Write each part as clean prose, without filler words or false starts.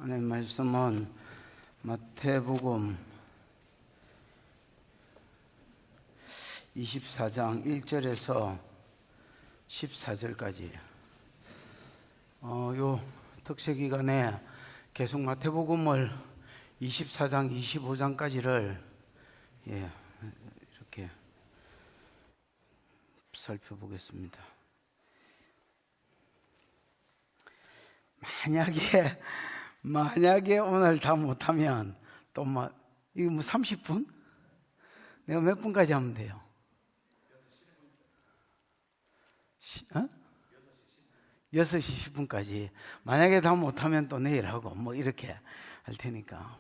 하나님 말씀은 마태복음 24장 1절에서 14절까지 요 특세 기간에 계속 마태복음을 24장 25장까지를 이렇게 살펴보겠습니다. 만약에 오늘 다 못하면 또 이거 30분? 내가 몇 분까지 하면 돼요? 6시 10분까지. 만약에 다 못하면 또 내일 하고 이렇게 할 테니까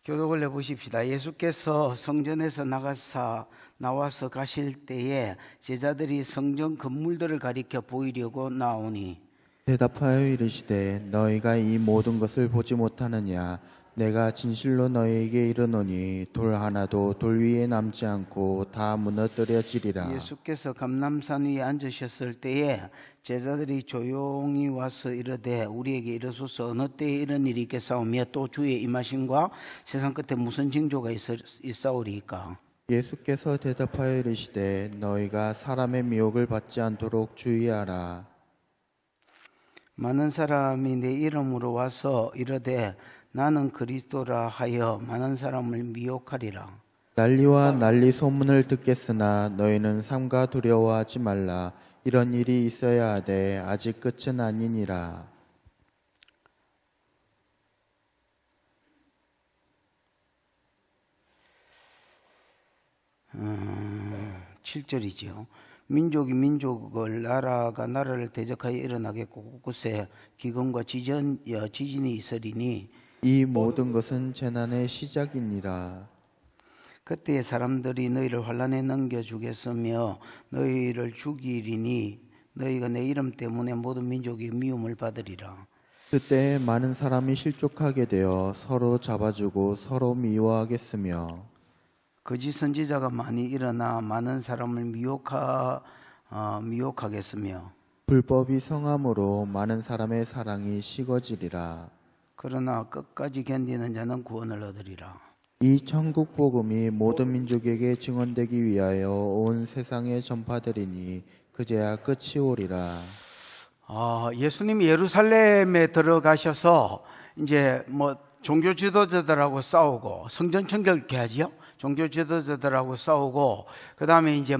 교독을 해보십시다. 예수께서 성전에서 나와서 가실 때에 제자들이 성전 건물들을 가리켜 보이려고 나오니 대답하여 이르시되 너희가 이 모든 것을 보지 못하느냐? 내가 진실로 너희에게 이르노니 돌 하나도 돌 위에 남지 않고 다 무너뜨려지리라. 예수께서 감람산 위에 앉으셨을 때에 제자들이 조용히 와서 이르되 우리에게 이르소서 어느 때에 이런 일이 있겠사오며 또 주의 임하심과 세상 끝에 무슨 징조가 있사오리이까? 예수께서 대답하여 이르시되 너희가 사람의 미혹을 받지 않도록 주의하라. 많은 사람이 내 이름으로 와서 이르되 나는 그리스도라 하여 많은 사람을 미혹하리라. 난리와 난리 소문을 듣겠으나 너희는 삼가 두려워하지 말라. 이런 일이 있어야 하되 아직 끝은 아니니라. 7절이죠. 민족이 민족을, 나라가 나라를 대적하여 일어나겠고 곳곳에 기근과 지진이 있으리니 이 모든 것은 재난의 시작이니라. 그때 사람들이 너희를 환난에 넘겨주겠으며 너희를 죽이리니 너희가 내 이름 때문에 모든 민족이 미움을 받으리라. 그때 많은 사람이 실족하게 되어 서로 잡아주고 서로 미워하겠으며 거짓 선지자가 많이 일어나 많은 사람을 미혹하겠으며 불법이 성함으로 많은 사람의 사랑이 식어지리라. 그러나 끝까지 견디는 자는 구원을 얻으리라. 이 천국 복음이 모든 민족에게 증언되기 위하여 온 세상에 전파되리니 그제야 끝이 오리라. 예수님이 예루살렘에 들어가셔서 이제 종교 지도자들하고 싸우고 성전 청결케 하지요. 종교 지도자들하고 싸우고 그 다음에 이제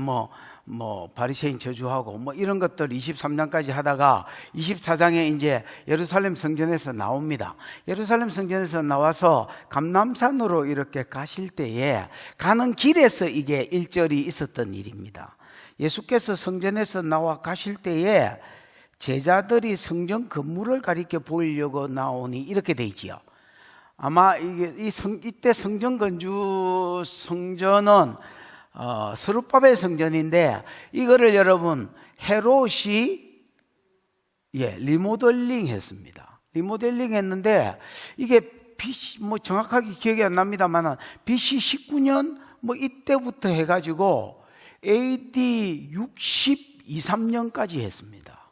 바리새인 저주하고 이런 것들 23장까지 하다가 24장에 이제 예루살렘 성전에서 나옵니다. 예루살렘 성전에서 나와서 감람산으로 이렇게 가실 때에 가는 길에서 이게 1절이 있었던 일입니다. 예수께서 성전에서 나와 가실 때에 제자들이 성전 건물을 가리켜 보이려고 나오니 이렇게 돼 있지요. 아마 이때 성전은 스룹바벨 성전인데 이거를 여러분 헤롯이 리모델링 했습니다. 리모델링 했는데 이게 BC 정확하게 기억이 안 납니다만 BC 19년 이때부터 해가지고 AD 62, 3년까지 했습니다.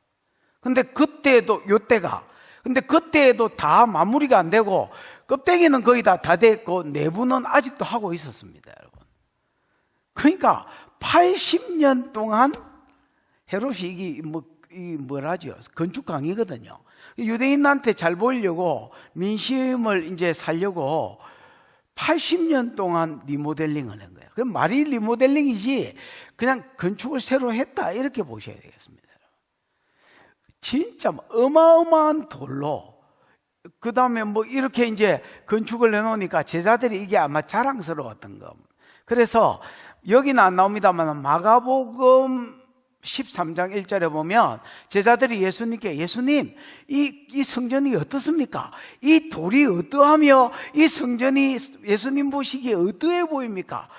근데 그때도 그때에도 다 마무리가 안 되고 껍데기는 거의 다 됐고 내부는 아직도 하고 있었습니다, 여러분. 그러니까 80년 동안 헤롯이 이게 뭐라죠? 건축 강의거든요. 유대인한테 잘 보이려고 민심을 이제 살려고 80년 동안 리모델링을 한 거예요. 그 말이 리모델링이지 그냥 건축을 새로 했다 이렇게 보셔야 되겠습니다. 진짜 어마어마한 돌로 그 다음에 이렇게 이제 건축을 해놓으니까 제자들이 이게 아마 자랑스러웠던 거. 그래서 여기는 안 나옵니다만 마가복음 13장 1절에 보면 제자들이 예수님 이 성전이 어떻습니까? 이 돌이 어떠하며 이 성전이 예수님 보시기에 어떠해 보입니까?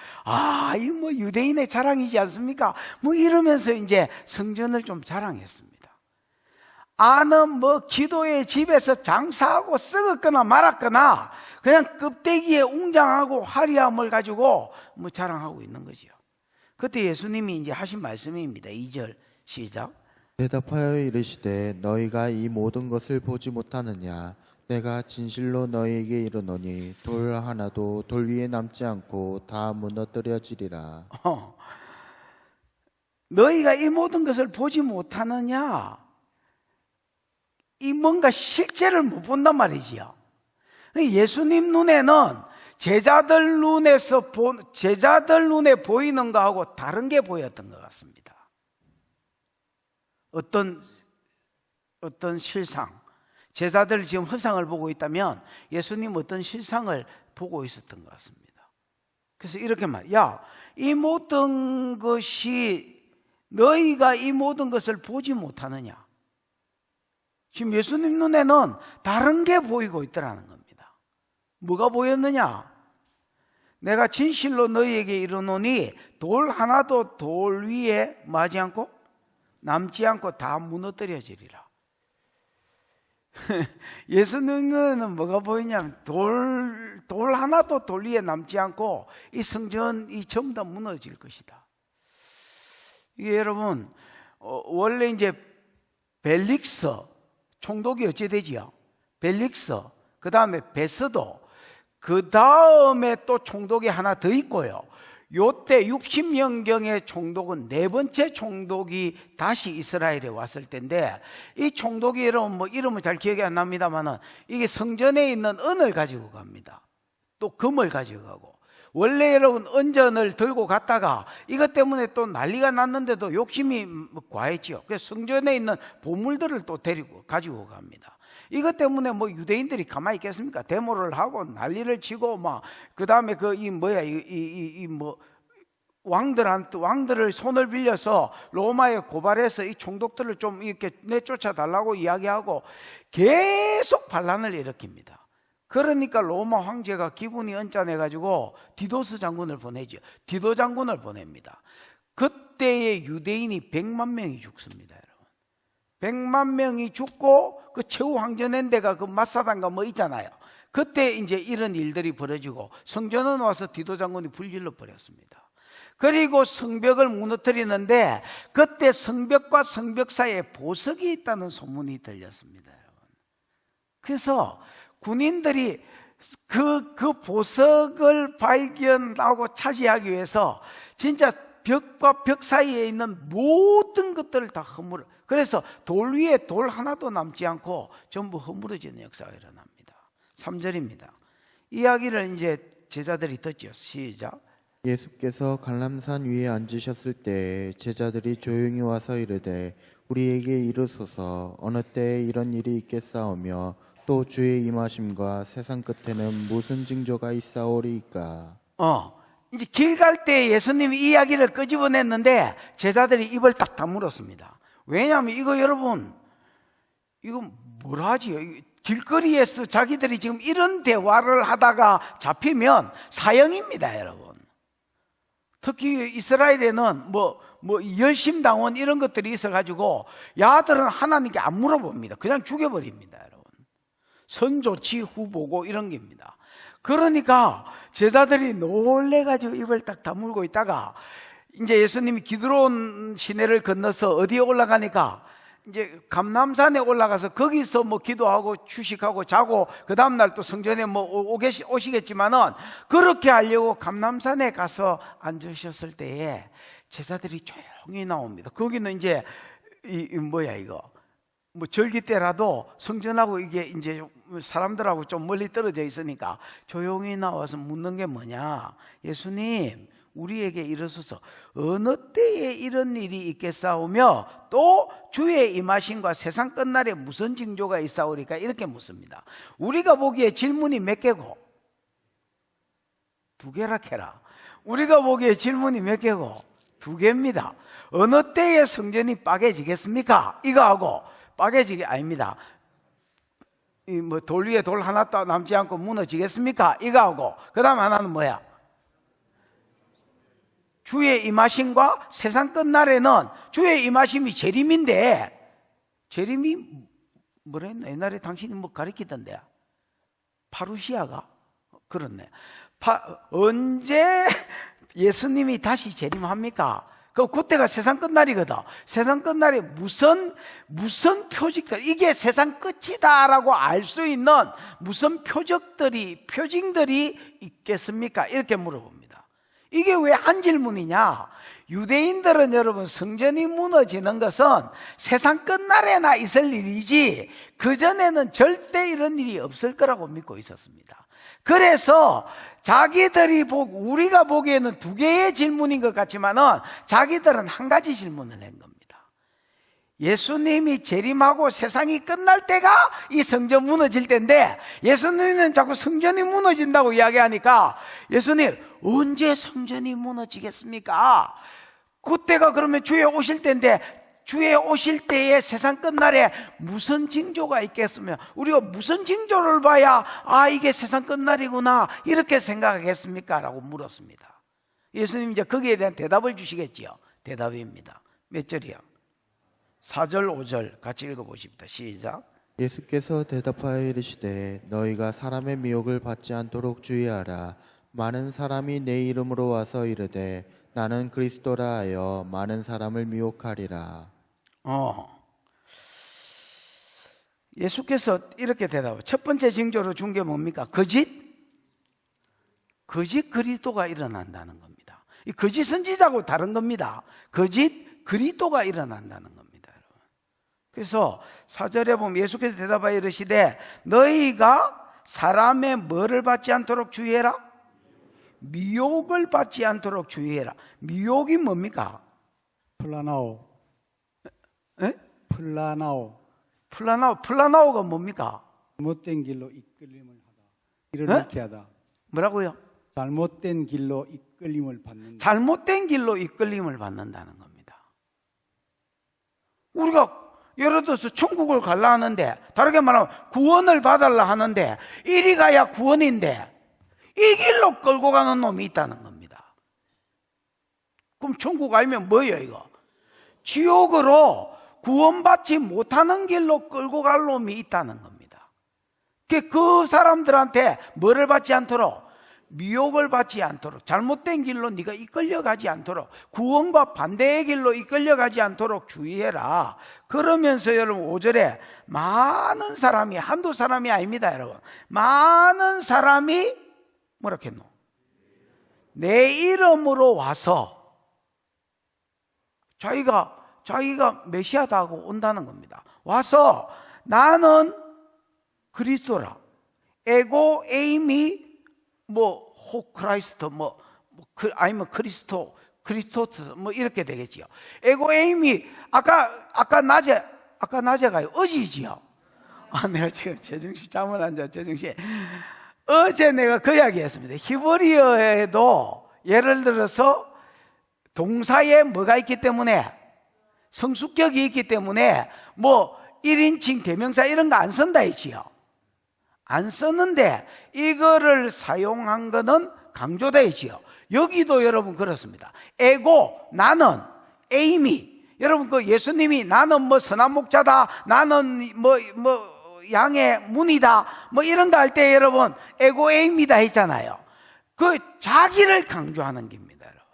이 유대인의 자랑이지 않습니까? 이러면서 이제 성전을 좀 자랑했습니다. 아는 기도의 집에서 장사하고 썩었거나 말았거나 그냥 껍데기에 웅장하고 화려함을 가지고 자랑하고 있는 거지요. 그때 예수님이 이제 하신 말씀입니다. 2절 시작. 대답하여 이르시되 너희가 이 모든 것을 보지 못하느냐? 내가 진실로 너희에게 이르노니 돌 하나도 돌 위에 남지 않고 다 무너뜨려지리라. 너희가 이 모든 것을 보지 못하느냐? 이 뭔가 실제를 못 본단 말이지요. 예수님 눈에는 제자들 눈에 보이는 거하고 다른 게 보였던 것 같습니다. 어떤 실상, 제자들 지금 허상을 보고 있다면 예수님 어떤 실상을 보고 있었던 것 같습니다. 그래서 이렇게 이 모든 것이 너희가 이 모든 것을 보지 못하느냐? 지금 예수님 눈에는 다른 게 보이고 있더라는 겁니다. 뭐가 보였느냐? 내가 진실로 너희에게 이르노니 돌 하나도 돌 위에 뭐하지 않고 남지 않고 다 무너뜨려지리라. 예수님 눈에는 뭐가 보이냐면 돌 하나도 돌 위에 남지 않고 이 성전이 전부 다 무너질 것이다. 이게 여러분 원래 이제 벨릭스 총독이 어찌 되지요? 벨릭스, 그 다음에 베스도, 그 다음에 또 총독이 하나 더 있고요. 요때 60년경의 총독은 네 번째 총독이 다시 이스라엘에 왔을 때인데, 이 총독이 여러분 이름은 잘 기억이 안 납니다만은 이게 성전에 있는 은을 가지고 갑니다. 또 금을 가지고 가고. 원래 여러분 은전을 들고 갔다가 이것 때문에 또 난리가 났는데도 욕심이 과했지요. 그래서 성전에 있는 보물들을 또 가지고 갑니다. 이것 때문에 유대인들이 가만히 있겠습니까? 데모를 하고 난리를 치고 그 다음에 왕들을 손을 빌려서 로마에 고발해서 이 총독들을 좀 이렇게 내쫓아 달라고 이야기하고 계속 반란을 일으킵니다. 그러니까 로마 황제가 기분이 언짢아가지고 디도스 장군을 보내죠. 디도 장군을 보냅니다. 그때의 유대인이 100만 명이 죽습니다, 여러분. 100만 명이 죽고 그 최후 황제낸 데가 그 마사단가 있잖아요. 그때 이제 이런 일들이 벌어지고 성전은 와서 디도 장군이 불질러 버렸습니다. 그리고 성벽을 무너뜨리는데 그때 성벽과 성벽 사이에 보석이 있다는 소문이 들렸습니다, 여러분. 그래서 군인들이 그 보석을 발견하고 차지하기 위해서 진짜 벽과 벽 사이에 있는 모든 것들을 다 허물어. 그래서 돌 위에 돌 하나도 남지 않고 전부 허물어지는 역사가 일어납니다. 3절입니다. 이야기를 이제 제자들이 듣죠. 시작. 예수께서 갈람산 위에 앉으셨을 때 제자들이 조용히 와서 이르되 우리에게 이르소서 어느 때에 이런 일이 있겠사오며 또 주의 임하심과 세상 끝에는 무슨 징조가 있사오리이까. 이제 길 갈 때 예수님이 이야기를 끄집어냈는데 제자들이 입을 딱 다물었습니다. 왜냐하면 이거 여러분 이거 뭐라 하지? 길거리에서 자기들이 지금 이런 대화를 하다가 잡히면 사형입니다, 여러분. 특히 이스라엘에는 열심당원 이런 것들이 있어가지고 야들은 하나님께 안 물어봅니다. 그냥 죽여버립니다, 여러분. 선조치 후보고 이런 겁니다. 그러니까 제자들이 놀래가지고 입을 딱 다물고 있다가 이제 예수님이 기드론 시내를 건너서 어디에 올라가니까 이제 감람산에 올라가서 거기서 기도하고 휴식하고 자고 그 다음날 또 성전에 오시겠지만은 그렇게 하려고 감람산에 가서 앉으셨을 때에 제자들이 조용히 나옵니다. 거기는 이제 절기 때라도 성전하고 이게 이제 사람들하고 좀 멀리 떨어져 있으니까 조용히 나와서 묻는 게 뭐냐? 예수님, 우리에게 이르소서 어느 때에 이런 일이 있겠사오며 또 주의 임하심과 세상 끝날에 무슨 징조가 있사오리까? 이렇게 묻습니다. 우리가 보기에 질문이 몇 개고? 2개라 캐라. 우리가 보기에 질문이 몇 개고? 2개입니다. 어느 때에 성전이 빠개지겠습니까? 이거하고 빠개지기 아닙니다. 돌 위에 돌 하나도 남지 않고 무너지겠습니까? 이거하고 그 다음 하나는 뭐야? 주의 임하심과 세상 끝날에는 주의 임하심이 재림인데 재림이 뭐랬나? 옛날에 당신이 가르치던데 파루시아가 그렇네. 언제 예수님이 다시 재림합니까? 그때가 세상 끝날이거든. 세상 끝날에 무슨 표적들, 이게 세상 끝이다라고 알 수 있는 무슨 표징들이 있겠습니까? 이렇게 물어봅니다. 이게 왜 한 질문이냐? 유대인들은 여러분, 성전이 무너지는 것은 세상 끝날에나 있을 일이지 그전에는 절대 이런 일이 없을 거라고 믿고 있었습니다. 그래서 자기들이 우리가 보기에는 두 개의 질문인 것 같지만은 자기들은 한 가지 질문을 낸 겁니다. 예수님이 재림하고 세상이 끝날 때가 이 성전 무너질 때인데, 예수님은 자꾸 성전이 무너진다고 이야기하니까, 예수님 언제 성전이 무너지겠습니까? 그때가 그러면 주에 오실 때인데, 주에 오실 때에 세상 끝날에 무슨 징조가 있겠으며, 우리가 무슨 징조를 봐야 이게 세상 끝날이구나 이렇게 생각하겠습니까? 라고 물었습니다. 예수님 이제 거기에 대한 대답을 주시겠지요. 대답입니다. 몇 절이요? 4절 5절 같이 읽어보십시다. 시작. 예수께서 대답하여 이르시되 너희가 사람의 미혹을 받지 않도록 주의하라. 많은 사람이 내 이름으로 와서 이르되 나는 그리스도라 하여 많은 사람을 미혹하리라. 예수께서 이렇게 대답해요. 첫 번째 징조로 준 게 뭡니까? 거짓 그리스도가 일어난다는 겁니다. 이 거짓 선지자하고 다른 겁니다. 거짓 그리스도가 일어난다는 겁니다, 여러분. 그래서 4절에 보면 예수께서 대답하여 이르시되 너희가 사람의 뭐를 받지 않도록 주의해라? 미혹을 받지 않도록 주의해라. 미혹이 뭡니까? 플라나오. 에? 플라나오. 플라나오가 뭡니까? 잘못된 길로 이끌림을 하다. 길을 잃게 하다. 뭐라고요? 잘못된 길로 이끌림을 받는다. 잘못된 길로 이끌림을 받는다는 겁니다. 우리가 예를 들어서 천국을 가려 하는데, 다르게 말하면 구원을 받으려 하는데, 이리 가야 구원인데 이 길로 끌고 가는 놈이 있다는 겁니다. 그럼 천국 아니면 뭐예요 이거? 지옥으로 구원받지 못하는 길로 끌고 갈 놈이 있다는 겁니다. 그 사람들한테 뭐를 받지 않도록? 미혹을 받지 않도록, 잘못된 길로 네가 이끌려가지 않도록, 구원과 반대의 길로 이끌려가지 않도록 주의해라. 그러면서 여러분 5절에 많은 사람이, 한두 사람이 아닙니다 여러분, 많은 사람이 뭐라 했노? 내 이름으로 와서 자기가 메시아다 하고 온다는 겁니다. 와서 나는 그리스도라, 에고 에이미 호크라이스트 아니면 크리스토스 이렇게 되겠지요. 에고 에이미 아까 낮에가요 어제지요. 내가 지금 제정신 잠을 안 자. 제정신. 어제 내가 그 이야기했습니다. 히브리어에도 예를 들어서 동사에 뭐가 있기 때문에, 성수격이 있기 때문에 1인칭 대명사 이런 거 안 쓴다 했지요. 안 썼는데 이거를 사용한 거는 강조다 했지요. 여기도 여러분 그렇습니다. 에고, 나는, 에이미. 여러분 그 예수님이 나는 선한 목자다, 나는 양의 문이다 이런 거 할 때 여러분 에고 에이미다 했잖아요. 그 자기를 강조하는 겁니다, 여러분.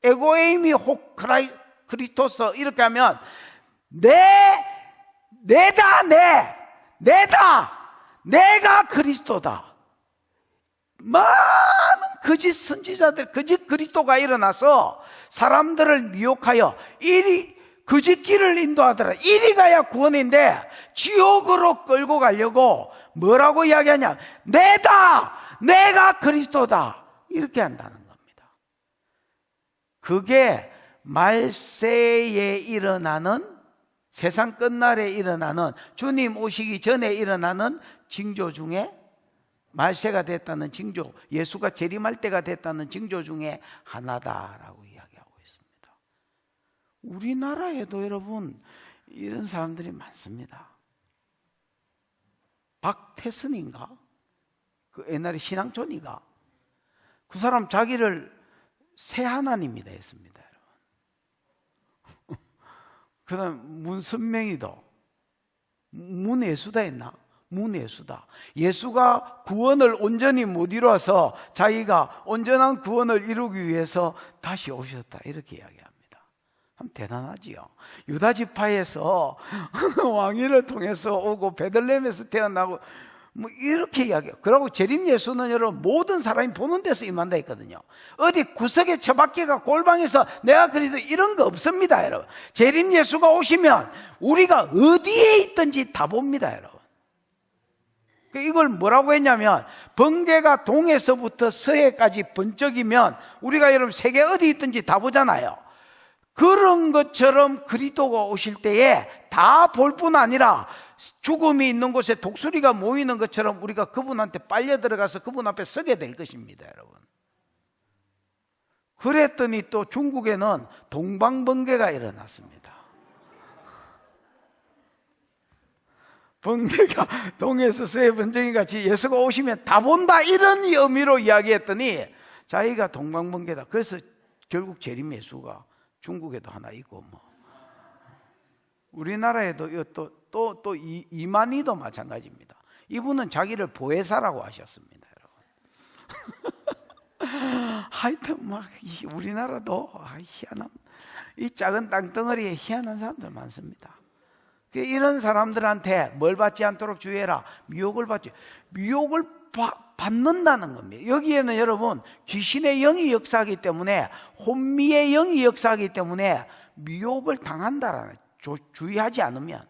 에고 에이미 호 크리스토스 이렇게 하면 내가 그리스도다. 많은 거짓 선지자들, 거짓 그리스도가 일어나서 사람들을 미혹하여 거짓 길을 인도하더라. 이리 가야 구원인데 지옥으로 끌고 가려고 뭐라고 이야기하냐? 내가 그리스도다 이렇게 한다는 겁니다. 그게 말세에 일어나는, 세상 끝날에 일어나는, 주님 오시기 전에 일어나는 징조 중에, 말세가 됐다는 징조, 예수가 재림할 때가 됐다는 징조 중에 하나다라고 이야기하고 있습니다. 우리나라에도 여러분 이런 사람들이 많습니다. 박태선인가? 그 옛날에 신앙촌이가 그 사람 자기를 새 하나님이다 했습니다, 여러분. 그 다음 문선명이도 문예수다 했나? 문예수다. 예수가 구원을 온전히 못 이루어서 자기가 온전한 구원을 이루기 위해서 다시 오셨다 이렇게 이야기합니다. 참 대단하지요. 유다 지파에서 왕위를 통해서 오고 베들레헴에서 태어나고 뭐 이렇게 이야기해요. 그리고 재림 예수는 여러분 모든 사람이 보는 데서 임한다 했거든요. 어디 구석에 처박혀가 골방에서 내가 그래도 이런 거 없습니다, 여러분. 재림 예수가 오시면 우리가 어디에 있든지 다 봅니다, 여러분. 이걸 뭐라고 했냐면 번개가 동에서부터 서해까지 번쩍이면 우리가 여러분 세계 어디 있든지 다 보잖아요. 그런 것처럼 그리스도가 오실 때에 다 볼 뿐 아니라 죽음이 있는 곳에 독수리가 모이는 것처럼 우리가 그분한테 빨려 들어가서 그분 앞에 서게 될 것입니다, 여러분. 그랬더니 또 중국에는 동방번개가 일어났습니다. 번개가 동에서 서해 번쩍이 같이 예수가 오시면 다 본다, 이런 의미로 이야기했더니 자기가 동방번개다. 그래서 결국 재림 예수가 중국에도 하나 있고, 뭐 우리나라에도 또 이만희도 마찬가지입니다. 이분은 자기를 보혜사라고 하셨습니다, 여러분. 하여튼 막 우리나라도 희한한, 이 작은 땅덩어리에 희한한 사람들 많습니다. 이런 사람들한테 뭘 받지 않도록 주의해라. 미혹을 받지. 미혹을 받는다는 겁니다. 여기에는 여러분 귀신의 영이 역사하기 때문에, 혼미의 영이 역사하기 때문에 미혹을 당한다라는, 주의하지 않으면.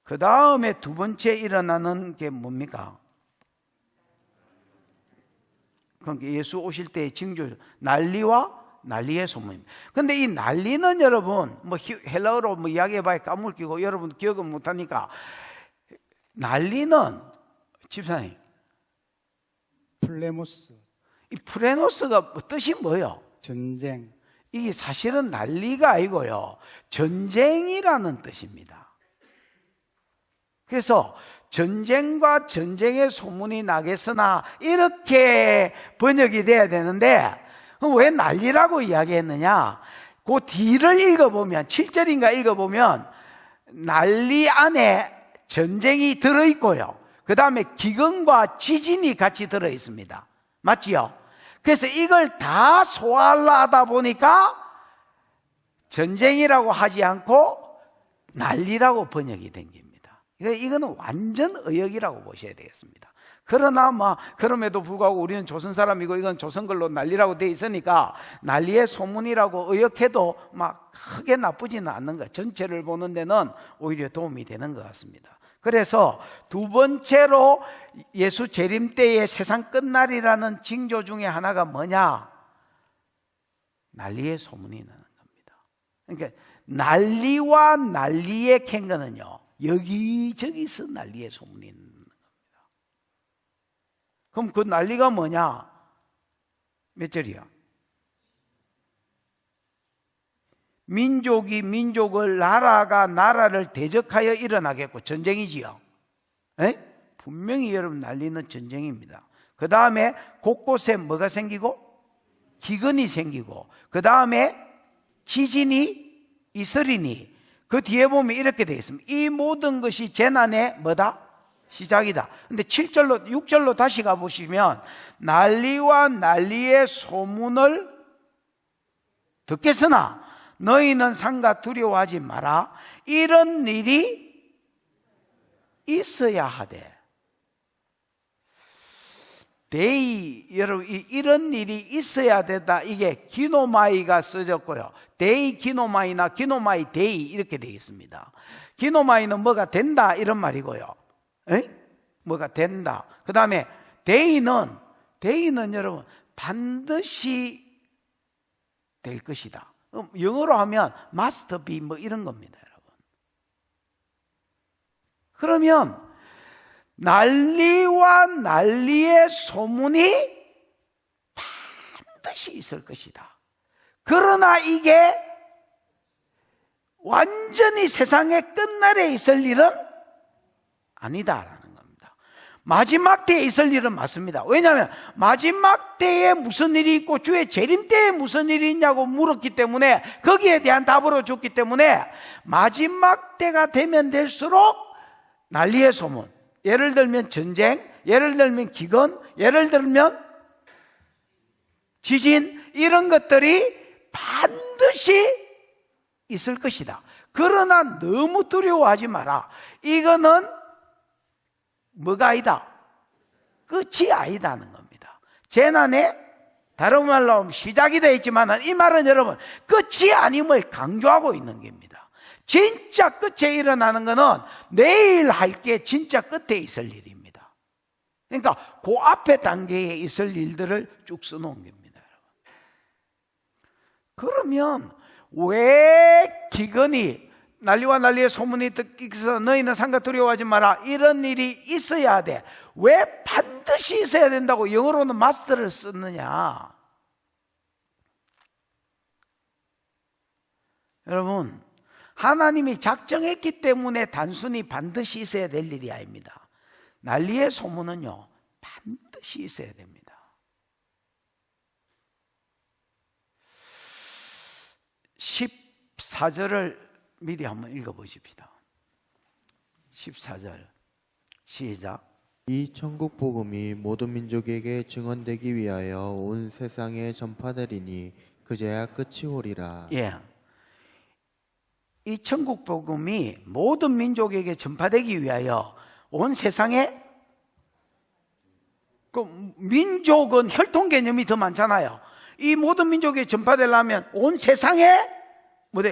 그 다음에 두 번째 일어나는 게 뭡니까? 그러니까 예수 오실 때의 징조, 난리와 난리의 소문입니다. 근데 이 난리는 여러분 뭐 헬라어로 뭐 이야기해봐야 까물기고 여러분 기억은 못하니까, 난리는 집사님, 플레모스, 이 프레노스가 뜻이 뭐예요? 전쟁. 이게 사실은 난리가 아니고요, 전쟁이라는 뜻입니다. 그래서 전쟁과 전쟁의 소문이 나겠으나 이렇게 번역이 돼야 되는데, 왜 난리라고 이야기했느냐? 그 뒤를 읽어보면, 7절인가 읽어보면 난리 안에 전쟁이 들어있고요, 그 다음에 기근과 지진이 같이 들어있습니다. 맞지요? 그래서 이걸 다 소화하려 하다 보니까 전쟁이라고 하지 않고 난리라고 번역이 된 겁니다. 이거는 완전 의역이라고 보셔야 되겠습니다. 그러나 그럼에도 불구하고 우리는 조선 사람이고 이건 조선글로 난리라고 돼 있으니까 난리의 소문이라고 의역해도 크게 나쁘지는 않는 것, 전체를 보는 데는 오히려 도움이 되는 것 같습니다. 그래서 두 번째로 예수 재림 때의 세상 끝날이라는 징조 중에 하나가 뭐냐? 난리의 소문이 나는 겁니다. 그러니까 난리와 난리의 캥거는요, 여기저기서 난리의 소문이 나는 겁니다. 그럼 그 난리가 뭐냐? 몇 절이야? 민족이 민족을, 나라가 나라를 대적하여 일어나겠고, 전쟁이지요. 분명히 여러분 난리는 전쟁입니다. 그 다음에 곳곳에 뭐가 생기고? 기근이 생기고, 그 다음에 지진이 있으리니, 그 뒤에 보면 이렇게 되어 있습니다. 이 모든 것이 재난의 뭐다? 시작이다. 근데 7절로 6절로 다시 가보시면 난리와 난리의 소문을 듣겠으나 너희는 상가 두려워하지 마라. 이런 일이 있어야 하되. 여러분, 이런 일이 있어야 되다. 이게 기노마이가 써졌고요. 데이 기노마이나 기노마이 데이 이렇게 되어 있습니다. 기노마이는 뭐가 된다 이런 말이고요. 뭐가 된다. 그 다음에 데이는 여러분 반드시 될 것이다. 영어로 하면 must be 뭐 이런 겁니다, 여러분. 그러면 난리와 난리의 소문이 반드시 있을 것이다. 그러나 이게 완전히 세상의 끝날에 있을 일은 아니다라는 겁니다. 마지막 때에 있을 일은 맞습니다. 왜냐하면 마지막 때에 무슨 일이 있고 주의 재림 때에 무슨 일이 있냐고 물었기 때문에, 거기에 대한 답으로 줬기 때문에 마지막 때가 되면 될수록 난리의 소문, 예를 들면 전쟁, 예를 들면 기근, 예를 들면 지진, 이런 것들이 반드시 있을 것이다. 그러나 너무 두려워하지 마라. 이거는 뭐가 아니다? 끝이 아니다는 겁니다. 재난의 다른 말로 하면 시작이 되어 있지만 이 말은 여러분 끝이 아님을 강조하고 있는 겁니다. 진짜 끝에 일어나는 것은 내일 할 게 진짜 끝에 있을 일입니다. 그러니까 그 앞에 단계에 있을 일들을 쭉 써놓은 겁니다. 그러면 왜 기근이 난리와 난리의 소문이 듣기서 너희는 상가 두려워하지 마라 이런 일이 있어야 돼. 왜 반드시 있어야 된다고 영어로는 must를 쓰느냐? 여러분, 하나님이 작정했기 때문에 단순히 반드시 있어야 될 일이 아닙니다. 난리의 소문은요 반드시 있어야 됩니다. 14절을 미리 한번 읽어보십시다. 14절 시작. 이 천국 복음이 모든 민족에게 증언되기 위하여 온 세상에 전파되리니 그제야 끝이 오리라. 예, 이 천국 복음이 모든 민족에게 전파되기 위하여 온 세상에, 그 민족은 혈통 개념이 더 많잖아요. 이 모든 민족에 전파되려면 온 세상에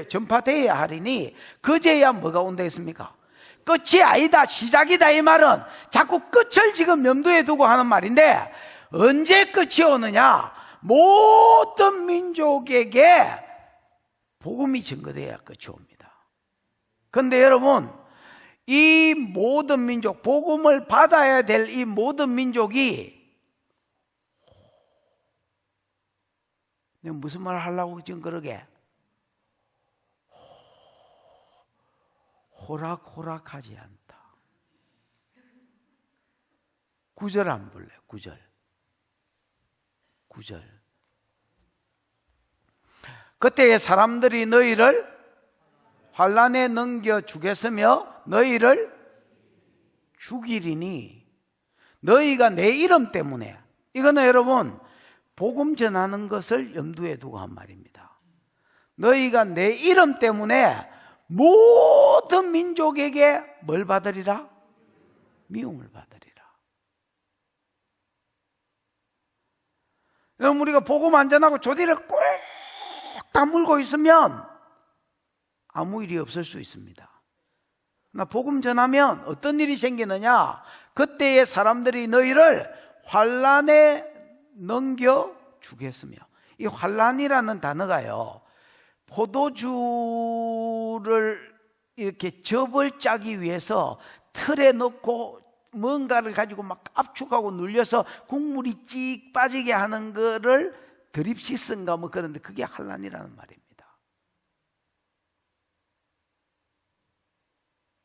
전파되어야 하리니 그제야 뭐가 온다 했습니까? 끝이 아니다, 시작이다. 이 말은 자꾸 끝을 지금 염두에 두고 하는 말인데 언제 끝이 오느냐? 모든 민족에게 복음이 증거되어야 끝이 옵니다. 그런데 여러분, 이 모든 민족, 복음을 받아야 될 이 모든 민족이 내가 무슨 말 하려고 지금 그러게? 호락호락하지 않다. 9절 안 볼래? 9절. 그때에 사람들이 너희를 환난에 넘겨 주겠으며 너희를 죽이리니 너희가 내 이름 때문에, 이거는 여러분 복음 전하는 것을 염두에 두고 한 말입니다. 너희가 내 이름 때문에 모든 민족에게 뭘 받으리라? 미움을 받으리라. 여러분, 우리가 복음 안 전하고 조디를 꼭 다물고 있으면 아무 일이 없을 수 있습니다. 나 복음 전하면 어떤 일이 생기느냐? 그때의 사람들이 너희를 환난에 넘겨 주겠으며, 이 환난이라는 단어가요, 포도주를 이렇게 접을 짜기 위해서 틀에 넣고 뭔가를 가지고 막 압축하고 눌려서 국물이 찍 빠지게 하는 거를 드립시스인가 뭐 그런데 그게 환난이라는 말입니다.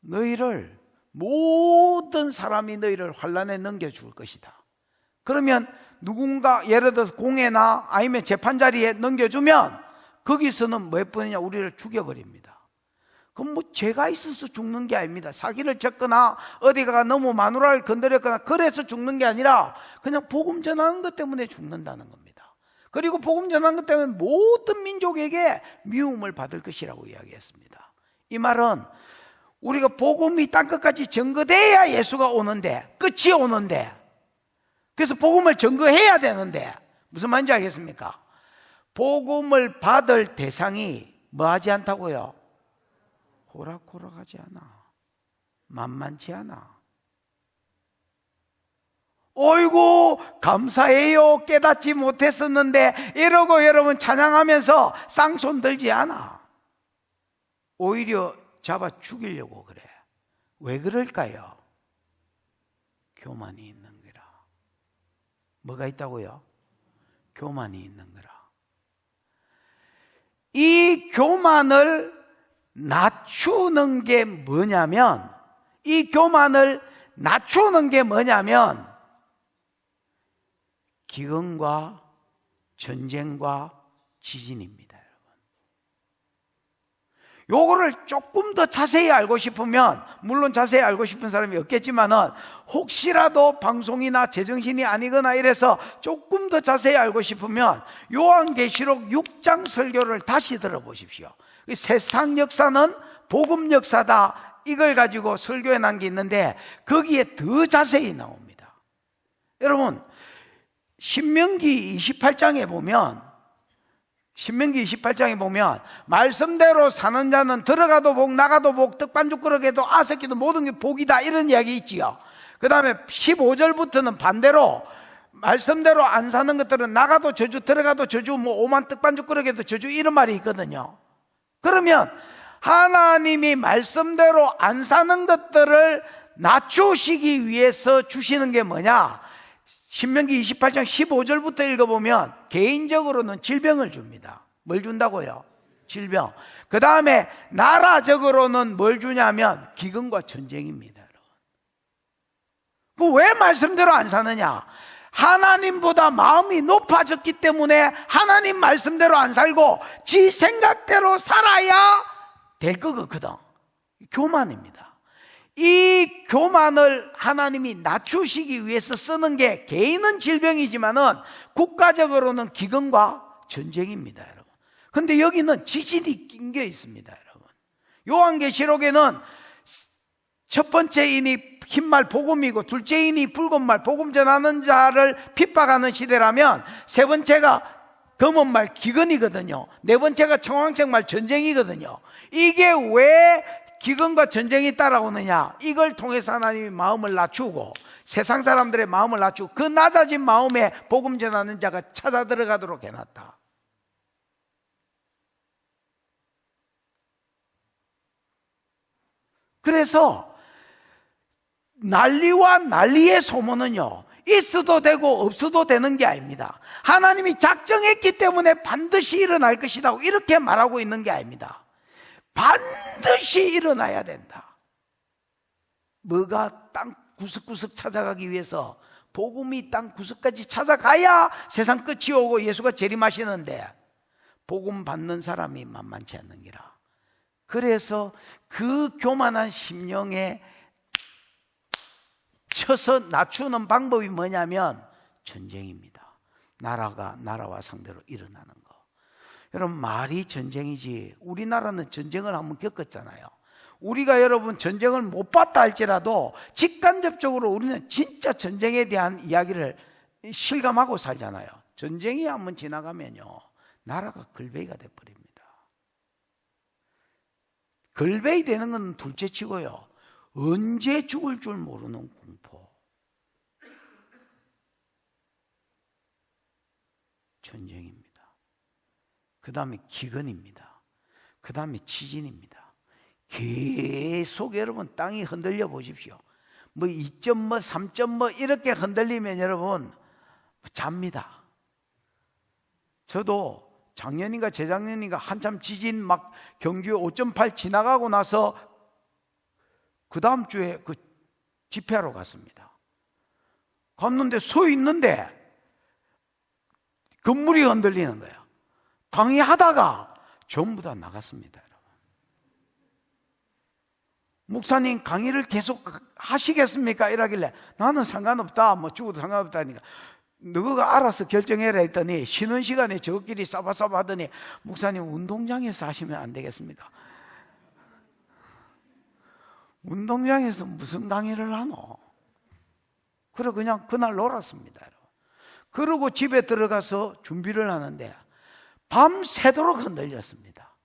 너희를, 모든 사람이 너희를 환난에 넘겨줄 것이다. 그러면 누군가 예를 들어서 공회나 아니면 재판자리에 넘겨주면 거기서는 뭐 해버리냐? 우리를 죽여버립니다. 그럼 뭐 죄가 있어서 죽는 게 아닙니다. 사기를 쳤거나 어디가 너무 마누라를 건드렸거나 그래서 죽는 게 아니라 그냥 복음 전하는 것 때문에 죽는다는 겁니다. 그리고 복음 전하는 것 때문에 모든 민족에게 미움을 받을 것이라고 이야기했습니다. 이 말은 우리가 복음이 땅끝까지 증거돼야 예수가 오는데, 끝이 오는데, 그래서 복음을 증거해야 되는데 무슨 말인지 알겠습니까? 복음을 받을 대상이 뭐하지 않다고요? 호락호락하지 않아. 만만치 않아. 어이구 감사해요, 깨닫지 못했었는데 이러고 여러분 찬양하면서 쌍손 들지 않아. 오히려 잡아 죽이려고 그래. 왜 그럴까요? 교만이 있는 거라. 뭐가 있다고요? 교만이 있는 거라. 이 교만을 낮추는 게 뭐냐면, 기근과 전쟁과 지진입니다, 여러분. 요거를 조금 더 자세히 알고 싶으면, 물론 자세히 알고 싶은 사람이 없겠지만은, 혹시라도 방송이나 제정신이 아니거나 이래서 조금 더 자세히 알고 싶으면 요한계시록 6장 설교를 다시 들어보십시오. 세상 역사는 복음 역사다, 이걸 가지고 설교해 난 게 있는데 거기에 더 자세히 나옵니다. 여러분, 신명기 28장에 보면 말씀대로 사는 자는 들어가도 복, 나가도 복, 떡반죽 그릇에도 아새끼도 모든 게 복이다, 이런 이야기 있지요. 그 다음에 15절부터는 반대로 말씀대로 안 사는 것들은 나가도 저주, 들어가도 저주, 뭐 오만 떡반죽 그릇에도 저주, 이런 말이 있거든요. 그러면 하나님이 말씀대로 안 사는 것들을 낮추시기 위해서 주시는 게 뭐냐? 신명기 28장 15절부터 읽어보면 개인적으로는 질병을 줍니다. 뭘 준다고요? 질병. 그 다음에 나라적으로는 뭘 주냐면 기근과 전쟁입니다. 그 왜 말씀대로 안 사느냐? 하나님보다 마음이 높아졌기 때문에 하나님 말씀대로 안 살고 지 생각대로 살아야 될 것 같거든. 교만입니다. 이 교만을 하나님이 낮추시기 위해서 쓰는 게 개인은 질병이지만은 국가적으로는 기근과 전쟁입니다, 여러분. 근데 여기는 지진이 낀 게 있습니다, 여러분. 요한계시록에는 첫 번째 인이 흰말 복음이고 둘째 인이 붉은 말 복음 전하는 자를 핍박하는 시대라면, 세 번째가 검은 말 기근이거든요. 네 번째가 청황색 말 전쟁이거든요. 이게 왜 기근과 전쟁이 따라오느냐? 이걸 통해서 하나님이 마음을 낮추고 세상 사람들의 마음을 낮추고 그 낮아진 마음에 복음 전하는 자가 찾아 들어가도록 해놨다. 그래서 난리와 난리의 소문은요, 있어도 되고 없어도 되는 게 아닙니다. 하나님이 작정했기 때문에 반드시 일어날 것이다, 이렇게 말하고 있는 게 아닙니다. 반드시 일어나야 된다. 뭐가 땅 구석구석 찾아가기 위해서, 복음이 땅 구석까지 찾아가야 세상 끝이 오고 예수가 재림하시는데 복음 받는 사람이 만만치 않는 기라. 그래서 그 교만한 심령에 쳐서 낮추는 방법이 뭐냐면 전쟁입니다. 나라와 상대로 일어나는 거. 여러분, 말이 전쟁이지 우리나라는 전쟁을 한번 겪었잖아요. 우리가 여러분 전쟁을 못 봤다 할지라도 직간접적으로 우리는 진짜 전쟁에 대한 이야기를 실감하고 살잖아요. 전쟁이 한번 지나가면요, 나라가 걸베이가 돼버립니다. 걸베이 되는 건 둘째 치고요, 언제 죽을 줄 모르는 공포. 전쟁입니다. 그 다음에 기근입니다. 그 다음에 지진입니다. 계속 여러분 땅이 흔들려 보십시오. 뭐 2점 뭐 3점 뭐 이렇게 흔들리면 여러분 잡니다. 저도 작년인가 재작년인가 한참 지진 막 경주 5.8 지나가고 나서 그 다음 주에 그 집회하러 갔습니다. 갔는데 서 있는데 건물이 흔들리는 거예요. 강의하다가 전부 다 나갔습니다, 여러분. 목사님 강의를 계속 하시겠습니까? 이러길래 나는 상관없다, 뭐 죽어도 상관없다니까. 너가 알아서 결정해라 했더니 쉬는 시간에 저끼리 싸바싸바 하더니 목사님 운동장에서 하시면 안 되겠습니까? 운동장에서 무슨 강의를 하노? 그래 그냥 그날 놀았습니다, 여러분. 그러고 집에 들어가서 준비를 하는데 밤새도록 흔들렸습니다.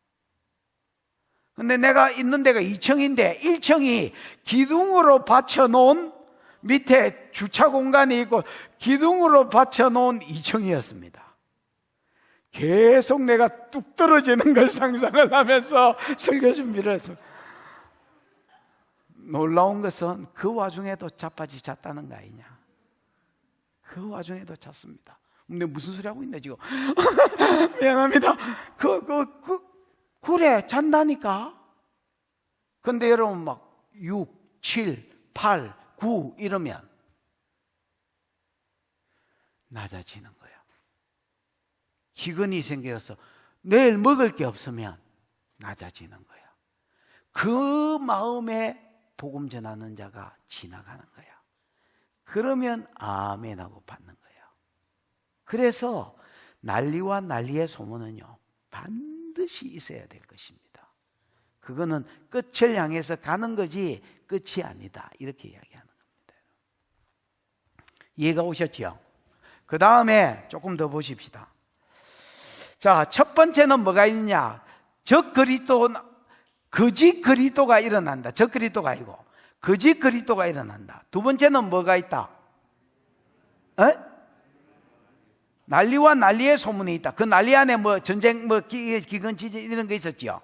근데 내가 있는 데가 2층인데 1층이 기둥으로 받쳐놓은, 밑에 주차 공간이 있고 기둥으로 받쳐놓은 2층이었습니다. 계속 내가 뚝 떨어지는 걸 상상을 하면서 설교 준비를 했습니다. 놀라운 것은 그 와중에도 자빠지 잤다는 거 아니냐. 그 와중에도 잤습니다. 근데 무슨 소리 하고 있나 지금. 미안합니다. 그래 잔다니까. 근데 여러분 막 6, 7, 8, 9 이러면 낮아지는 거예요. 기근이 생겨서 내일 먹을 게 없으면 낮아지는 거예요. 그 마음에 복음 전하는 자가 지나가는 거야. 그러면 아멘 하고 받는 거예요. 그래서 난리와 난리의 소문은요, 반드시 있어야 될 것입니다. 그거는 끝을 향해서 가는 거지 끝이 아니다, 이렇게 이야기하는 겁니다. 이해가 오셨죠? 그 다음에 조금 더 보십시다. 자, 첫 번째는 뭐가 있느냐? 거짓 그리스도가 일어난다. 적 그리스도가 아니고 거짓 그리스도가 일어난다. 두 번째는 뭐가 있다? 난리와 난리의 소문이 있다. 그 난리 안에 뭐 전쟁, 뭐 기근 지진 이런 거 있었죠.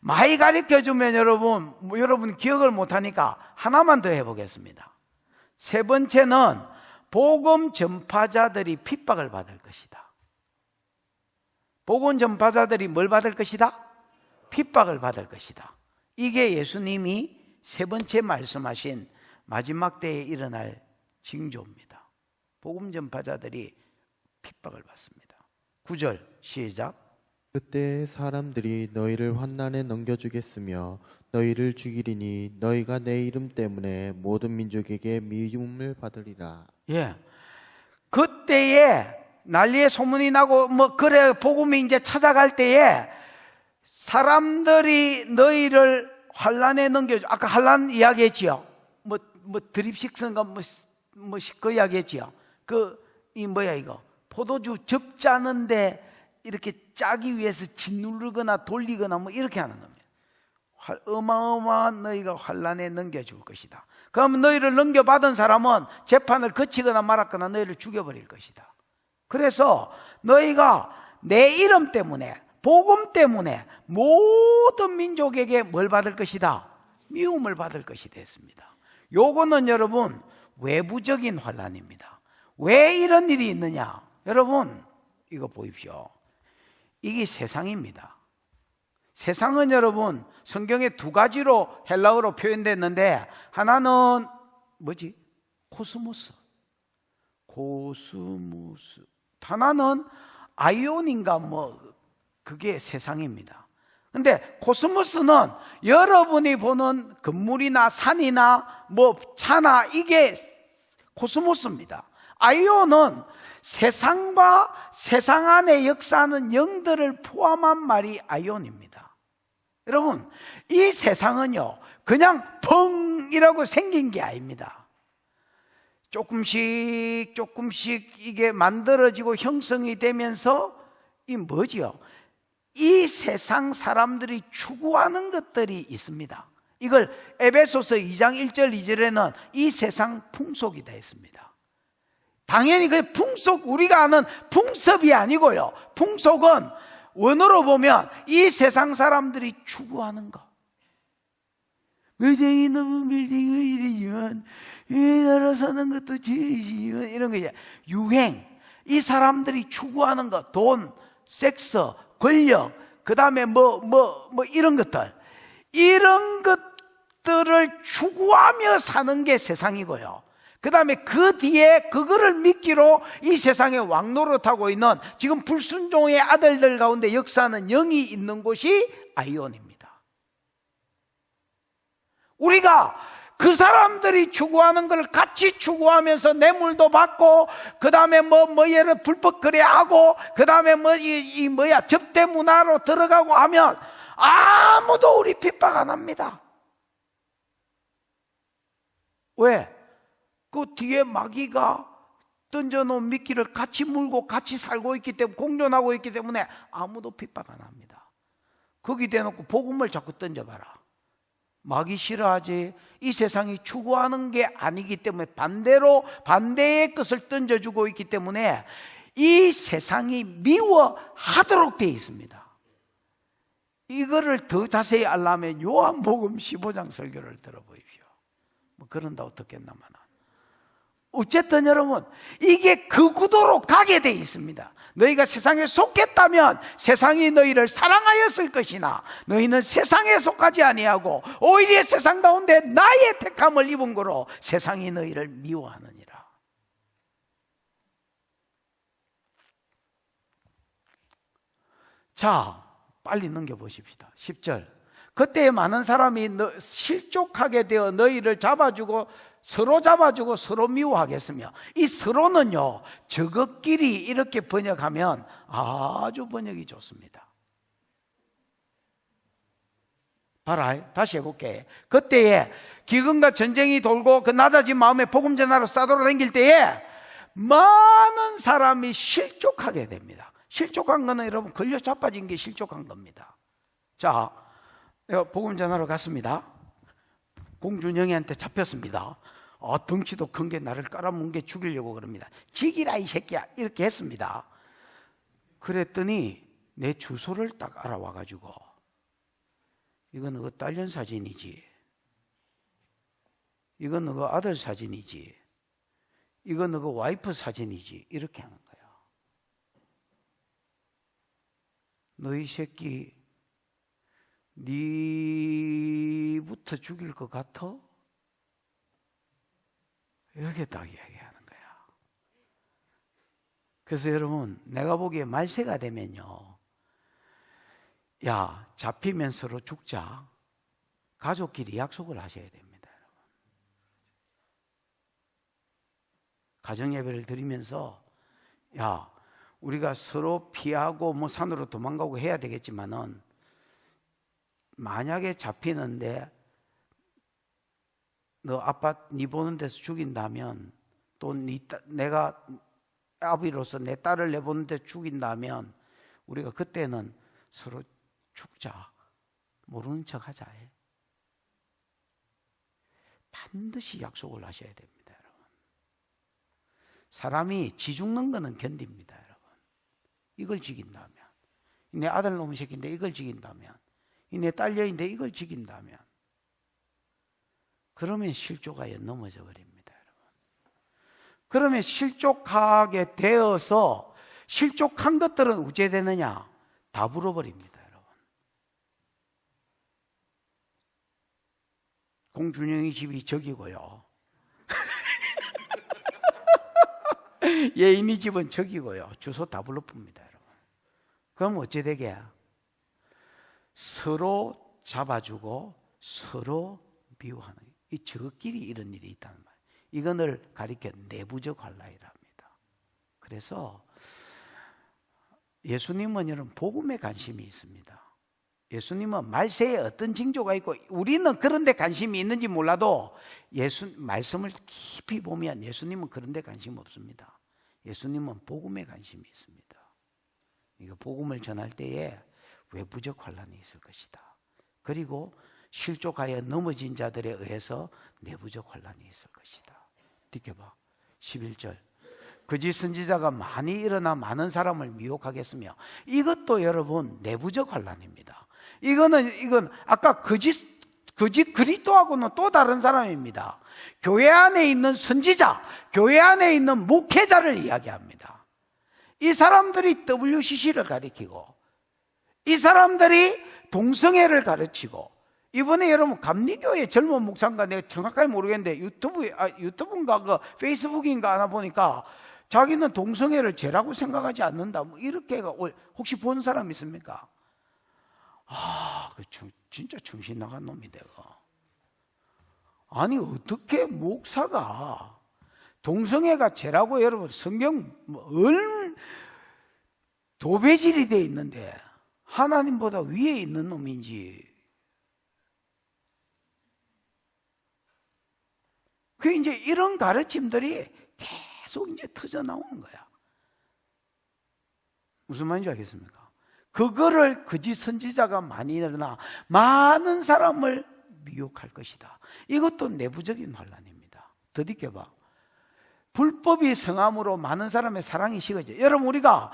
많이 가르쳐 주면 여러분 기억을 못 하니까 하나만 더 해보겠습니다. 세 번째는 복음 전파자들이 핍박을 받을 것이다. 복음 전파자들이 뭘 받을 것이다? 핍박을 받을 것이다. 이게 예수님이 세 번째 말씀하신 마지막 때에 일어날 징조입니다. 복음 전파자들이 핍박을 받습니다. 9절 시작. 그때 사람들이 너희를 환난에 넘겨주겠으며 너희를 죽이리니 너희가 내 이름 때문에 모든 민족에게 미움을 받으리라. 예. 그때에 난리의 소문이 나고 그래 복음이 이제 찾아갈 때에 사람들이 너희를 환난에 넘겨줘. 아까 환난 이야기했지요. 드립식선가 그 이야기했지요. 이거 포도주 적자는데 이렇게 짜기 위해서 짓누르거나 돌리거나 이렇게 하는 겁니다. 어마어마한 너희가 환난에 넘겨줄 것이다. 그러면 너희를 넘겨받은 사람은 재판을 거치거나 말았거나 너희를 죽여버릴 것이다. 그래서 너희가 내 이름 때문에, 복음 때문에 모든 민족에게 뭘 받을 것이다? 미움을 받을 것이 됐습니다. 요거는 여러분 외부적인 환난입니다. 왜 이런 일이 있느냐? 여러분 이거 보십시오. 이게 세상입니다. 세상은 여러분 성경에 두 가지로 헬라어로 표현됐는데, 하나는 뭐지? 코스모스. 하나는 아이온인가 그게 세상입니다. 근데 코스모스는 여러분이 보는 건물이나 산이나 차나 이게 코스모스입니다. 아이온은 세상과 세상 안에 역사하는 영들을 포함한 말이 아이온입니다. 여러분, 이 세상은요 그냥 펑이라고 생긴 게 아닙니다. 조금씩 이게 만들어지고 형성이 되면서 이 세상 사람들이 추구하는 것들이 있습니다. 이걸 에베소서 2장 1절 2절에는 이 세상 풍속이 되어 있습니다. 당연히 그 풍속, 우리가 아는 풍습이 아니고요. 풍속은 원어로 보면 이 세상 사람들이 추구하는 거. 의정이 너무 빌딩이지만 나라 사는 것도 지지만 이런 거 유행. 이 사람들이 추구하는 거, 돈, 섹스, 권력, 그 다음에 이런 것들. 이런 것들을 추구하며 사는 게 세상이고요. 그 다음에 그 뒤에 그거를 미끼로 이 세상에 왕노릇하고 있는 지금 불순종의 아들들 가운데 역사하는 영이 있는 곳이 아이온입니다. 우리가 그 사람들이 추구하는 걸 같이 추구하면서 뇌물도 받고, 그 다음에 얘를 불법 거래하고, 그 다음에 접대 문화로 들어가고 하면 아무도 우리 핍박 안 합니다. 왜? 그 뒤에 마귀가 던져놓은 미끼를 같이 물고 같이 살고 있기 때문에, 공존하고 있기 때문에 아무도 핍박 안 합니다. 거기 대놓고 복음을 자꾸 던져봐라. 마귀 싫어하지. 이 세상이 추구하는 게 아니기 때문에 반대의 것을 던져주고 있기 때문에 이 세상이 미워하도록 되어 있습니다. 이거를 더 자세히 알려면 요한복음 15장 설교를 들어보십시오. 그런다 어떻겠나마나. 어쨌든 여러분, 이게 그 구도로 가게 돼 있습니다. 너희가 세상에 속했다면 세상이 너희를 사랑하였을 것이나 너희는 세상에 속하지 아니하고 오히려 세상 가운데 나의 택함을 입은 거로 세상이 너희를 미워하느니라. 자, 빨리 넘겨보십시다. 10절. 그때 많은 사람이 실족하게 되어 너희를 잡아주고 서로 미워하겠으며, 이 서로는요, 저것끼리 이렇게 번역하면 아주 번역이 좋습니다. 봐라, 다시 해볼게. 그때에 기근과 전쟁이 돌고 그 낮아진 마음에 복음 전하러 싸돌아다닐 때에 많은 사람이 실족하게 됩니다. 실족한 거는 여러분 걸려 자빠진 게 실족한 겁니다. 자, 내가 복음 전하러 갔습니다. 공준영이한테 잡혔습니다. 덩치도 큰 게 나를 깔아뭉개 죽이려고 그럽니다. 지기라 이 새끼야, 이렇게 했습니다. 그랬더니 내 주소를 딱 알아와가지고, 이건 너가 딸년 사진이지, 이건 너가 아들 사진이지, 이건 너가 와이프 사진이지, 이렇게 하는 거야. 너 이 새끼 니부터 죽일 것 같아? 이렇게 딱 이야기하는 거야. 그래서 여러분, 내가 보기에 말세가 되면요, 야, 잡히면 서로 죽자, 가족끼리 약속을 하셔야 됩니다. 여러분, 가정예배를 드리면서, 야, 우리가 서로 피하고 뭐 산으로 도망가고 해야 되겠지만은, 만약에 잡히는데 너 아빠 네 보는 데서 죽인다면, 또 내가 아비로서 내 딸을 내보는 데 죽인다면, 우리가 그때는 서로 죽자, 모르는 척 하자. 반드시 약속을 하셔야 됩니다, 여러분. 사람이 지 죽는 거는 견딥니다, 여러분. 이걸 지킨다면, 내 아들 놈의 새끼인데 이걸 지킨다면, 내 딸려인데 이걸 지킨다면, 그러면 실족하여 넘어져 버립니다, 여러분. 그러면 실족하게 되어서, 실족한 것들은 어째 되느냐? 다 불어버립니다, 여러분. 공준영이 집이 저기고요, 예인이 집은 저기고요, 주소 다 불러쁩니다, 여러분. 그럼 어째 되게? 서로 잡아주고 서로 미워하는, 이 저끼리 이런 일이 있다는 말이에요. 이거를 가리켜 내부적 환란이랍니다. 그래서 예수님은 여러분 복음에 관심이 있습니다. 예수님은 말세에 어떤 징조가 있고, 우리는 그런 데 관심이 있는지 몰라도 말씀을 깊이 보면 예수님은 그런 데 관심 없습니다. 예수님은 복음에 관심이 있습니다. 이거 복음을 전할 때에 외부적 환란이 있을 것이다. 그리고 실족하여 넘어진 자들에 의해서 내부적 환란이 있을 것이다. 느껴봐. 11절. 거짓 선지자가 많이 일어나 많은 사람을 미혹하겠으며, 이것도 여러분 내부적 환란입니다. 이건 아까 거짓 그리스도하고는 또 다른 사람입니다. 교회 안에 있는 선지자, 교회 안에 있는 목회자를 이야기합니다. 이 사람들이 WCC를 가리키고, 이 사람들이 동성애를 가르치고, 이번에 여러분 감리교회 젊은 목사인가 내가 정확하게 모르겠는데 유튜브인가 그 페이스북인가 하나 보니까 자기는 동성애를 죄라고 생각하지 않는다, 뭐 이렇게 혹시 본 사람 있습니까? 진짜 정신 나간 놈이 내가. 아니 어떻게 목사가 동성애가 죄라고, 여러분 성경 도배질이 돼 있는데 하나님보다 위에 있는 놈인지. 그 이제 이런 가르침들이 계속 이제 터져 나오는 거야. 무슨 말인지 알겠습니까? 그거를 거짓 선지자가 많이 일어나 많은 사람을 미혹할 것이다. 이것도 내부적인 환란입니다. 더 느껴봐. 불법이 성함으로 많은 사람의 사랑이 식어져. 여러분, 우리가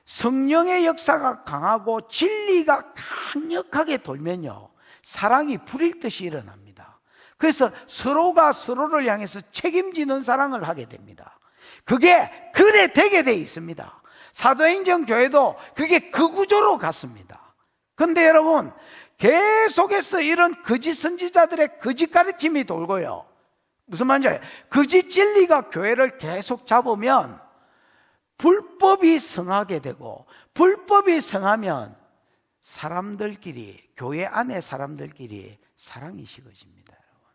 성령의 역사가 강하고 진리가 강력하게 돌면요, 사랑이 불일 듯이 일어납니다. 그래서 서로가 서로를 향해서 책임지는 사랑을 하게 됩니다. 그게 그래 되게 돼 있습니다. 사도행전 교회도 그게 그 구조로 갔습니다. 그런데 여러분, 계속해서 이런 거짓 선지자들의 거짓 가르침이 돌고요, 무슨 말인지 알아요? 거짓 진리가 교회를 계속 잡으면 불법이 성하게 되고, 불법이 성하면 사람들끼리, 교회 안에 사람들끼리 사랑이 식어집니다, 여러분.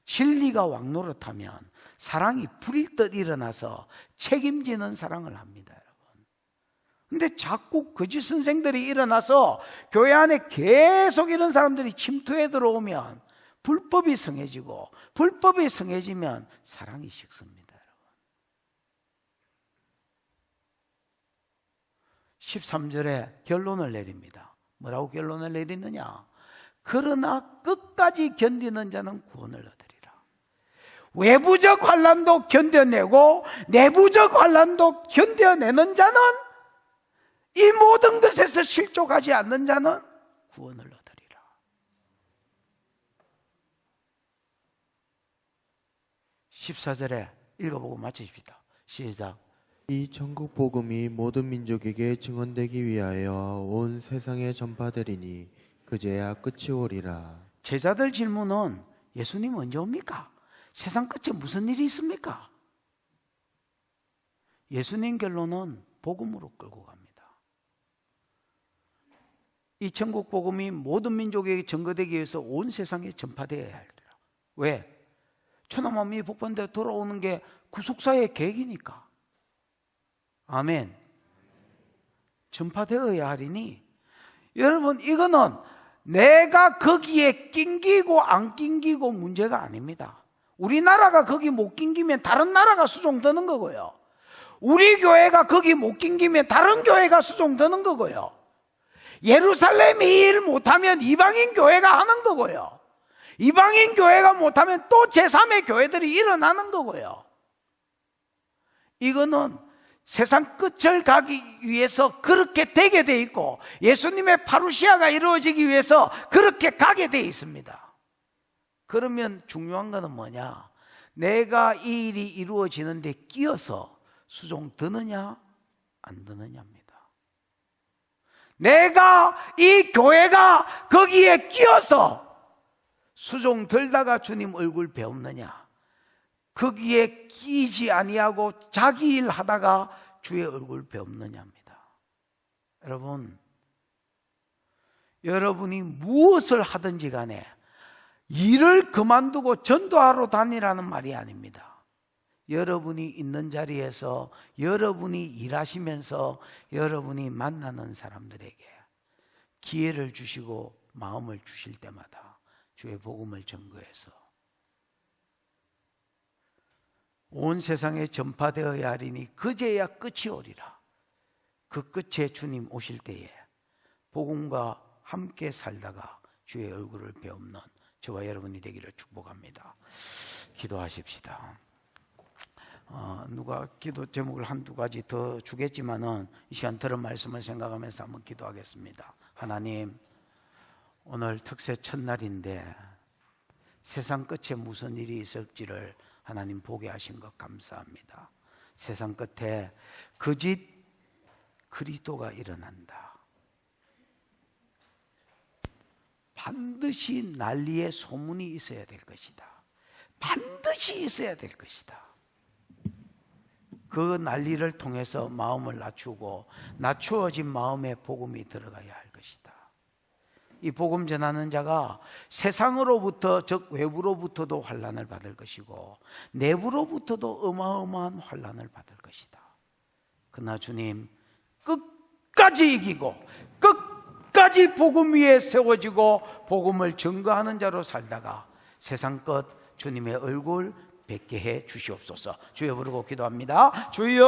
진리가 왕노릇하면 사랑이 불일 듯 일어나서 책임지는 사랑을 합니다, 여러분. 근데 자꾸 거짓 선생들이 일어나서 교회 안에 계속 이런 사람들이 침투해 들어오면 불법이 성해지고, 불법이 성해지면 사랑이 식습니다, 여러분. 13절에 결론을 내립니다. 뭐라고 결론을 내리느냐? 그러나 끝까지 견디는 자는 구원을 얻으리라. 외부적 환난도 견뎌내고 내부적 환난도 견뎌내는 자는, 이 모든 것에서 실족하지 않는 자는 구원을 얻으리라. 14절에 읽어보고 마치십시다. 시작. 이 천국 복음이 모든 민족에게 증언되기 위하여 온 세상에 전파되리니 그제야 끝이 오리라. 제자들 질문은 예수님 언제 옵니까? 세상 끝에 무슨 일이 있습니까? 예수님 결론은 복음으로 끌고 갑니다. 이 천국 복음이 모든 민족에게 전거되기 위해서 온 세상에 전파되어야 할지라. 왜? 천하만민이 복받는데 돌아오는 게 구속사의 계획이니까. 아멘. 전파되어야 하리니, 여러분, 이거는 내가 거기에 낑기고 안 낑기고 문제가 아닙니다. 우리나라가 거기 못 낑기면 다른 나라가 수종드는 거고요. 우리 교회가 거기 못 낑기면 다른 교회가 수종드는 거고요. 예루살렘이 일 못하면 이방인 교회가 하는 거고요. 이방인 교회가 못하면 또 제3의 교회들이 일어나는 거고요. 이거는 세상 끝을 가기 위해서 그렇게 되게 돼 있고, 예수님의 파루시아가 이루어지기 위해서 그렇게 가게 돼 있습니다. 그러면 중요한 것은 뭐냐? 내가 이 일이 이루어지는데 끼어서 수종 드느냐 안 드느냐입니다. 내가 이 교회가 거기에 끼어서 수종 들다가 주님 얼굴 배웠느냐, 거기에 끼지 아니하고 자기 일 하다가 주의 얼굴 배웠느냐입니다. 여러분, 여러분이 무엇을 하든지 간에 일을 그만두고 전도하러 다니라는 말이 아닙니다. 여러분이 있는 자리에서, 여러분이 일하시면서 여러분이 만나는 사람들에게 기회를 주시고 마음을 주실 때마다 주의 복음을 전거해서 온 세상에 전파되어야 하리니 그제야 끝이 오리라. 그 끝에 주님 오실 때에 복음과 함께 살다가 주의 얼굴을 배우는 저와 여러분이 되기를 축복합니다. 기도하십시다. 누가 기도 제목을 한두 가지 더 주겠지만은 이 시간 들은 말씀을 생각하면서 한번 기도하겠습니다. 하나님, 오늘 특세 첫날인데 세상 끝에 무슨 일이 있을지를 하나님 보게 하신 것 감사합니다. 세상 끝에 거짓 그리스도가 일어난다. 반드시 난리의 소문이 있어야 될 것이다. 반드시 있어야 될 것이다. 그 난리를 통해서 마음을 낮추고 낮추어진 마음에 복음이 들어가야 할 것이다. 이 복음 전하는 자가 세상으로부터, 즉 외부로부터도 환난을 받을 것이고 내부로부터도 어마어마한 환난을 받을 것이다. 그러나 주님, 끝까지 이기고 끝까지 복음 위에 세워지고 복음을 증거하는 자로 살다가 세상 끝 주님의 얼굴 뵙게 해 주시옵소서. 주여 부르고 기도합니다. 주여,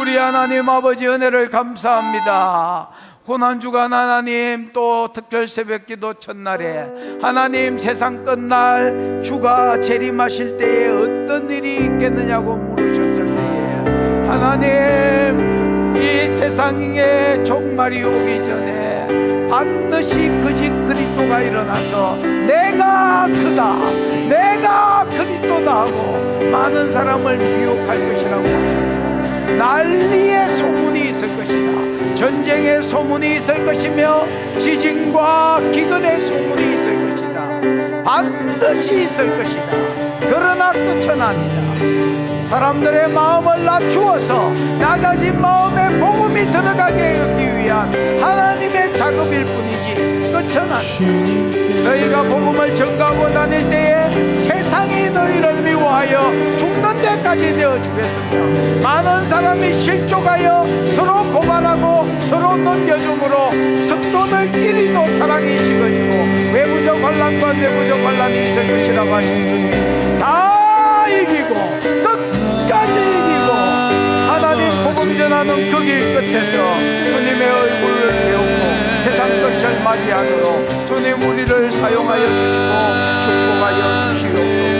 우리 하나님 아버지 은혜를 감사합니다. 고난주간 하나님, 또 특별 새벽기도 첫날에 하나님, 세상 끝날 주가 재림하실 때에 어떤 일이 있겠느냐고 물으셨을 때에 하나님, 이 세상의 종말이 오기 전에 반드시 거짓 그리스도가 일어나서 내가 그다, 내가 그리스도다 하고 많은 사람을 미혹할 것이라고 하셨고, 난리의 소문이 있을 것이다. 전쟁의 소문이 있을 것이며 지진과 기근의 소문이 있을 것이다. 반드시 있을 것이다. 그러나 끝은 아니다. 사람들의 마음을 낮추어서 낮아진 마음에 복음이 들어가게 하기 위한 하나님의 작업일 뿐이지 끝은 아니야. 너희가 복음을 전가하고 다닐 때에 세상이 너희를 미워하여 죽는 데까지 되어주겠으며 많은 사람이 실족하여 서로 고발하고 서로 넘겨줌으로 성도들끼리도 사랑이 식어지고 외부적 혼란과 내부적 혼란이 있을 것이라고 하시니 다 이기고 끝까지 이기고 하나님 복음 전하는 그 길 끝에서 주님의 얼굴을 배우고 세상 끝을 맞이하도록 주님 우리를 사용하여 주시고 축복하여 주시옵소서.